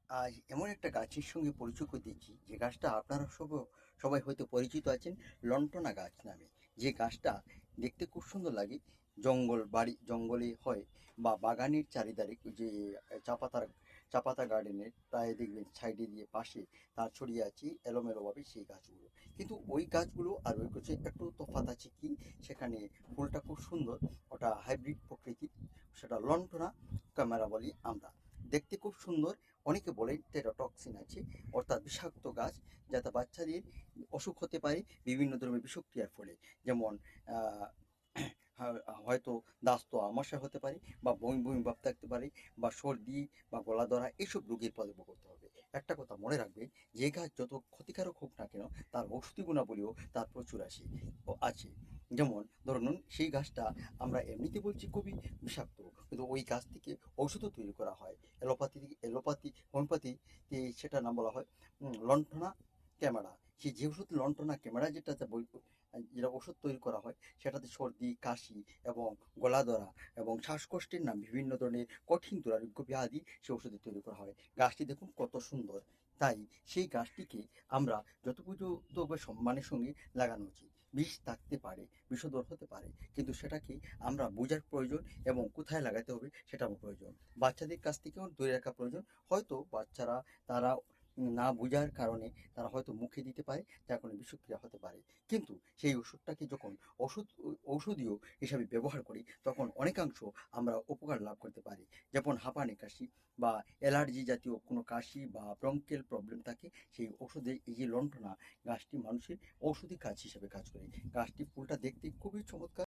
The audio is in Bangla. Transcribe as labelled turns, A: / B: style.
A: আজ এমন একটা গাছের সঙ্গে পরিচয় করতেছি যে গাছটা আপনারা সবাই হয়তো পরিচিত আছেন, লন্ঠনা গাছ নামে। যে গাছটা দেখতে খুব সুন্দর লাগে, জঙ্গলে হয় বা বাগানের চারিধারে যে চাপাতার চাপাতা গার্ডেনের প্রায় দেখবেন সাইডে দিয়ে পাশে তার ছড়িয়ে আছে এলোমেলোভাবে সেই গাছগুলো। কিন্তু ওই গাছগুলো আর ওই গাছে একটু তফাৎ আছে কি, সেখানে ফুলটা খুব সুন্দর, ওটা হাইব্রিড প্রকৃতির, সেটা লন্ঠনা ক্যামেরা বলি আমরা। দেখতে খুব সুন্দর। অনেকে বলেন টেরাটক্সিন আছে, অর্থাৎ বিষাক্ত গাছ, যাতে বাচ্চাদের অসুখ হতে পারে বিভিন্ন ধরনের বিষক্রিয়ার ফলে। যেমন আহ, হয়তো দাস্ত আমাশয় হতে পারে, বা বমি বমি ভাব থাকতে পারে, বা সর্দি বা গলা ধরা এইসব রোগের প্রাদুর্ভাব করতে হবে। একটা কথা মনে রাখবেন, যে গাছ যত ক্ষতিকারক হোক না কেন, তার ঔষধি গুণাবলীও তার প্রচুর আছে। যেমন ধরুন, সেই গাছটা আমরা এমনিতে বলছি খুবই বিষাক্ত, কিন্তু ওই গাছ থেকে ঔষধও তৈরি করা হয়। হোমিওপ্যাথি সেটা নাম বলা হয় লণ্ঠনা ক্যামেরা। সেই যে ওষুধ লণ্ঠনা ক্যামেরা যেটা ওষুধ তৈরি করা হয়, সেটাতে সর্দি, কাশি এবং গলা ধরা এবং শ্বাসকষ্টের না বিভিন্ন ধরনের কঠিন দুরারোগ্য ব্যাধি সে ওষুধে তৈরি করা হয়। গাছটি দেখুন কত সুন্দর। তাই সেই গাছটিকে আমরা যথোপযুক্ত সম্মানের সঙ্গে লাগানো উচিত। বিষ থাকতে পারে, বিষধর হতে পারে, কিন্তু সেটাকে আমরা বোঝার প্রয়োজন এবং কোথায় লাগাতে হবে সেটাও প্রয়োজন। বাচ্চাদের কাছ থেকেও দূরে রাখা প্রয়োজন। হয়তো বাচ্চারা তারা না বোঝার কারণে তারা হয়তো মুখে দিতে পারে, যার কারণে বিষক্রিয়া হতে পারে। কিন্তু সেই ওষুধটাকে যখন ঔষধীয় হিসাবে ব্যবহার করি, তখন অনেকাংশ আমরা উপকার লাভ করতে পারি। যেমন হাঁপানি কাশি বা অ্যালার্জি জাতীয় কোনো কাশি বা ব্রঙ্কেল প্রবলেম থাকে, সেই ওষুধে এই যে লণ্ঠনা গাছটি মানুষের ঔষধি কাজ হিসেবে কাজ করে। গাছটি ফুলটা দেখতে খুবই চমৎকার।